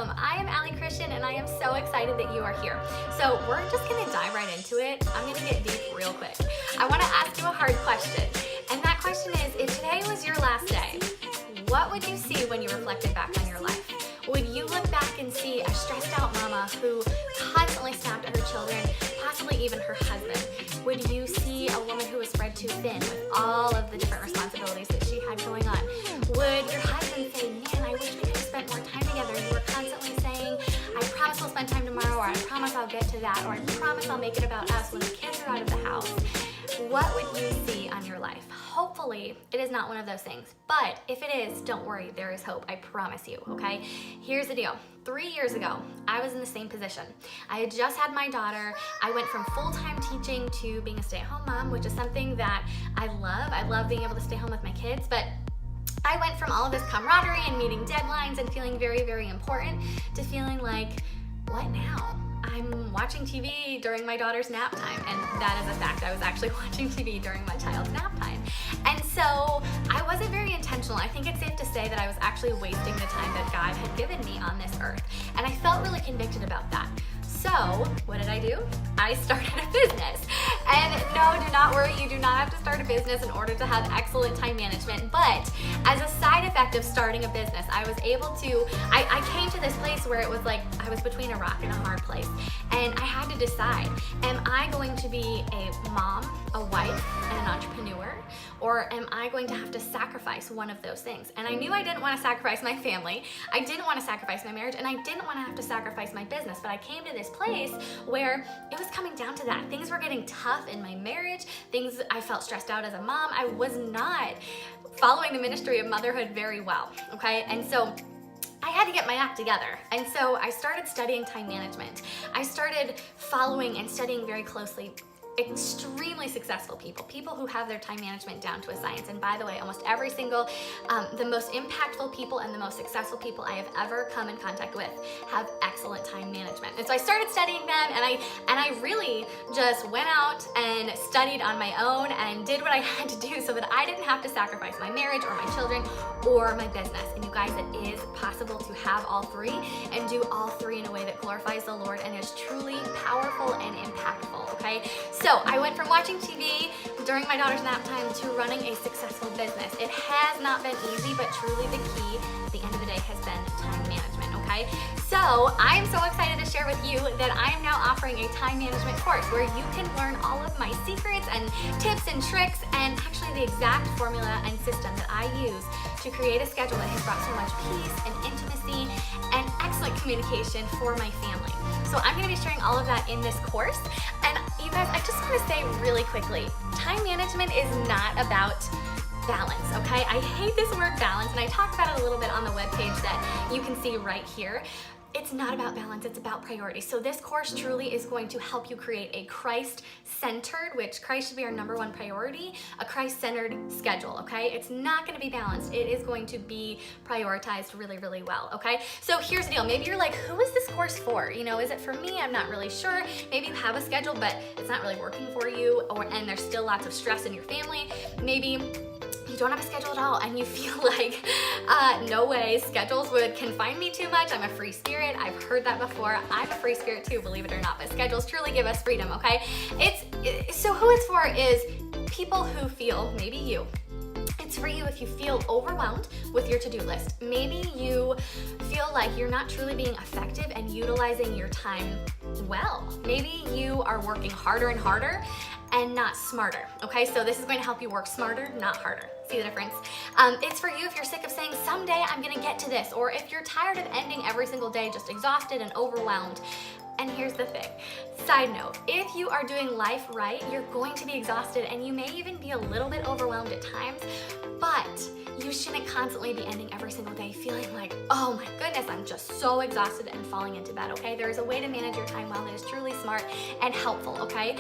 welcome. I am Allie Christian and I am so excited that you are here. So we're just gonna dive right into it. I'm gonna get deep real quick. I wanna ask you a hard question. And that question is, if today was your last day, what would you see when you reflected back on your life? Would you look back and see a stressed out mama who constantly snapped at her children, possibly even her husband? Would you see a woman who was spread too thin with all of the different responsibilities that she had going on? Would your husband say, man, I wish we could have spent more time together? You were constantly saying, I promise we'll spend time tomorrow, or I promise I'll get to that, or I promise I'll make it about us when the kids are out of the house. What would you see on your life? Hopefully, it is not one of those things. But if it is, don't worry, there is hope. I promise you, okay? Here's the deal. 3 years ago, I was in the same position. I had just had my daughter. I went from full-time teaching to being a stay-at-home mom, which is something that I love. I love being able to stay home with my kids, but I went from all of this camaraderie and meeting deadlines and feeling very, very important to feeling like, what now? I'm watching TV during my daughter's nap time, and that is a fact. I was actually watching TV during my child's nap time. And so I wasn't very intentional. I think it's safe to say that I was actually wasting the time that God had given me on this earth. And I felt really convicted about that. So what did I do? I started a business. And no, do not worry, you do not have to start a business in order to have excellent time management. But as a side effect of starting a business, I was able to, I came to this place where it was like I was between a rock and a hard place. And I had to decide, am I going to be a mom, a wife, and an entrepreneur? Or am I going to have to sacrifice one of those things? And I knew I didn't want to sacrifice my family. I didn't want to sacrifice my marriage, and I didn't want to have to sacrifice my business. But I came to this place where it was coming down to that. Things were getting tough in my marriage. I felt stressed out as a mom. I was not following the ministry of motherhood very well, okay? And so I had to get my act together. And so I started studying time management. I started following and studying very closely extremely successful people who have their time management down to a science. And by the way, almost every single, the most impactful people and the most successful people I have ever come in contact with have excellent time management. And so I started studying them, and I really just went out and studied on my own and did what I had to do so that I didn't have to sacrifice my marriage or my children or my business. And you guys, it is possible to have all three and do all three in a way that glorifies the Lord and is truly powerful and impactful, okay? So I went from watching TV during my daughter's nap time to running a successful business. It has not been easy, but truly the key at the end of the day has been time management, okay? So I am so excited to share with you that I am now offering a time management course where you can learn all of my secrets and tips and tricks and actually the exact formula and system that I use to create a schedule that has brought so much peace and intimacy and excellent communication for my family. So I'm gonna be sharing all of that in this course. And you guys, I just wanna say really quickly, time management is not about balance, okay? I hate this word balance, and I talk about it a little bit on the webpage that you can see right here. It's not about balance, it's about priorities. So this course truly is going to help you create a Christ-centered, which Christ should be our number one priority, a Christ-centered schedule, okay? It's not gonna be balanced. It is going to be prioritized really, really well, okay? So here's the deal. Maybe you're like, who is this course for? You know, is it for me? I'm not really sure. Maybe you have a schedule, but it's not really working for you, and there's still lots of stress in your family. Maybe you don't have a schedule at all and you feel like, no way, schedules would confine me too much. I'm a free spirit. I've heard that before. I'm a free spirit too, believe it or not, but schedules truly give us freedom, okay? So who it's for is people who feel, maybe you, it's for you if you feel overwhelmed with your to-do list. Maybe you feel like you're not truly being effective and utilizing your time well. Maybe you are working harder and harder and not smarter, okay? So this is going to help you work smarter, not harder. See the difference? It's for you if you're sick of saying, someday I'm gonna get to this, or if you're tired of ending every single day just exhausted and overwhelmed. And here's the thing, side note, if you are doing life right, you're going to be exhausted and you may even be a little bit overwhelmed at times, but you shouldn't constantly be ending every single day feeling like, oh my goodness, I'm just so exhausted and falling into bed, okay? There is a way to manage your time well that is truly smart and helpful, okay?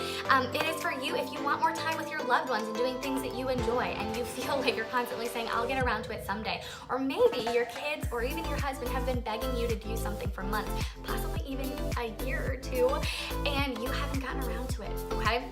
It is for you if you want more time with your loved ones and doing things that you enjoy and you feel like you're constantly saying, I'll get around to it someday. Or maybe your kids or even your husband have been begging you to do something for months, possibly even a year or two and you haven't gotten around to it, okay?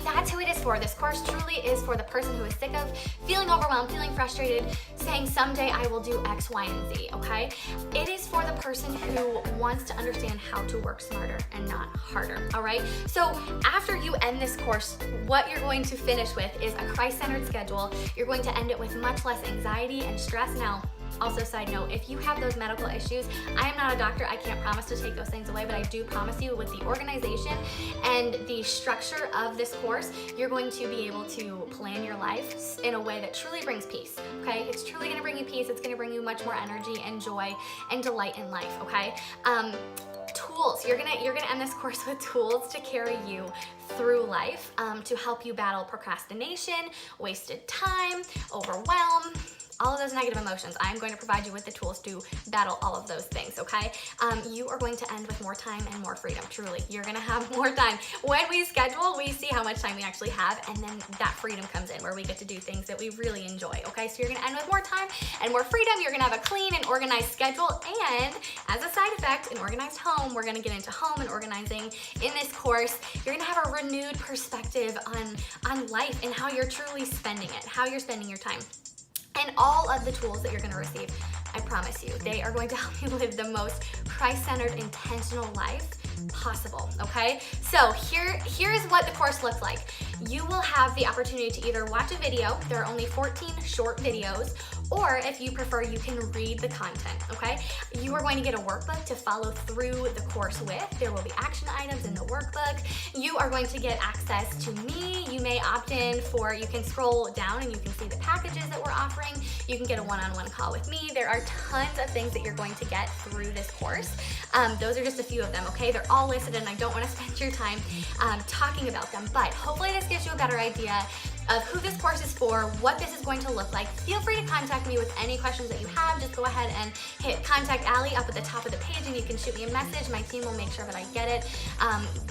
That's who it is for. This course truly is for the person who is sick of feeling overwhelmed, feeling frustrated, saying someday I will do X, Y, and Z, okay? It is for the person who wants to understand how to work smarter and not harder, all right? So after you end this course, what you're going to finish with is a Christ-centered schedule. You're going to end it with much less anxiety and stress. Now, also, side note, if you have those medical issues, I am not a doctor. I can't promise to take those things away, but I do promise you with the organization and the structure of this course, you're going to be able to plan your life in a way that truly brings peace, okay? It's truly gonna bring you peace. It's gonna bring you much more energy and joy and delight in life, okay? Tools, you're gonna end this course with tools to carry you through life, to help you battle procrastination, wasted time, overwhelm, all of those negative emotions. I'm going to provide you with the tools to battle all of those things, okay? You are going to end with more time and more freedom, truly. You're gonna have more time. When we schedule, we see how much time we actually have, and then that freedom comes in where we get to do things that we really enjoy, okay? So you're gonna end with more time and more freedom. You're gonna have a clean and organized schedule, and as a side effect, an organized home. We're gonna get into home and organizing in this course. You're gonna have a renewed perspective on life and how you're truly spending it, how you're spending your time. And all of the tools that you're gonna receive, I promise you, they are going to help you live the most Christ-centered, intentional life possible, okay? So here is what the course looks like. You will have the opportunity to either watch a video, there are only 14 short videos, or if you prefer, you can read the content, okay? You are going to get a workbook to follow through the course with. There will be action items in the workbook. You are going to get access to me. You may opt in for, you can scroll down and you can see the packages that we're offering. You can get a one-on-one call with me. There are tons of things that you're going to get through this course. Those are just a few of them, okay? They're all listed and I don't want to spend your time talking about them, but hopefully this gives you a better idea of who this course is for, what this is going to look like. Feel free to contact me with any questions that you have. Just go ahead and hit Contact Allie up at the top of the page and you can shoot me a message. My team will make sure that I get it.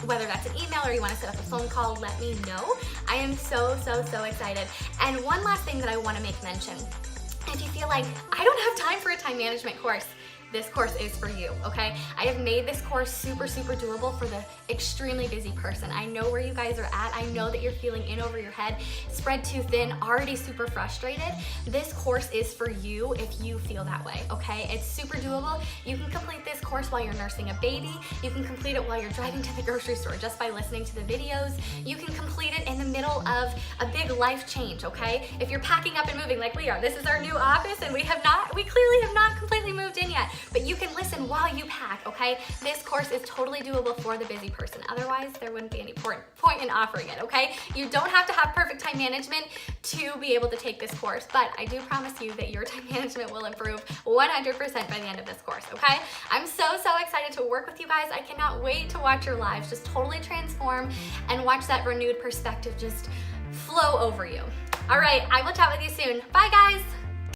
Whether that's an email or you want to set up a phone call, let me know. I am so excited. And one last thing that I want to make mention. If you feel like, I don't have time for a time management course, this course is for you, okay? I have made this course super doable for the extremely busy person. I know where you guys are at. I know that you're feeling in over your head, spread too thin, already super frustrated. This course is for you if you feel that way, okay? It's super doable. You can complete this course while you're nursing a baby. You can complete it while you're driving to the grocery store just by listening to the videos. You can complete it in the middle of a big life change, okay? If you're packing up and moving like we are, this is our new office and we clearly have not completely moved in yet. But you can listen while you pack, okay? This course is totally doable for the busy person. Otherwise, there wouldn't be any point in offering it, okay? You don't have to have perfect time management to be able to take this course, but I do promise you that your time management will improve 100% by the end of this course, okay? I'm so excited to work with you guys. I cannot wait to watch your lives just totally transform and watch that renewed perspective just flow over you. All right, I will chat with you soon. Bye, guys.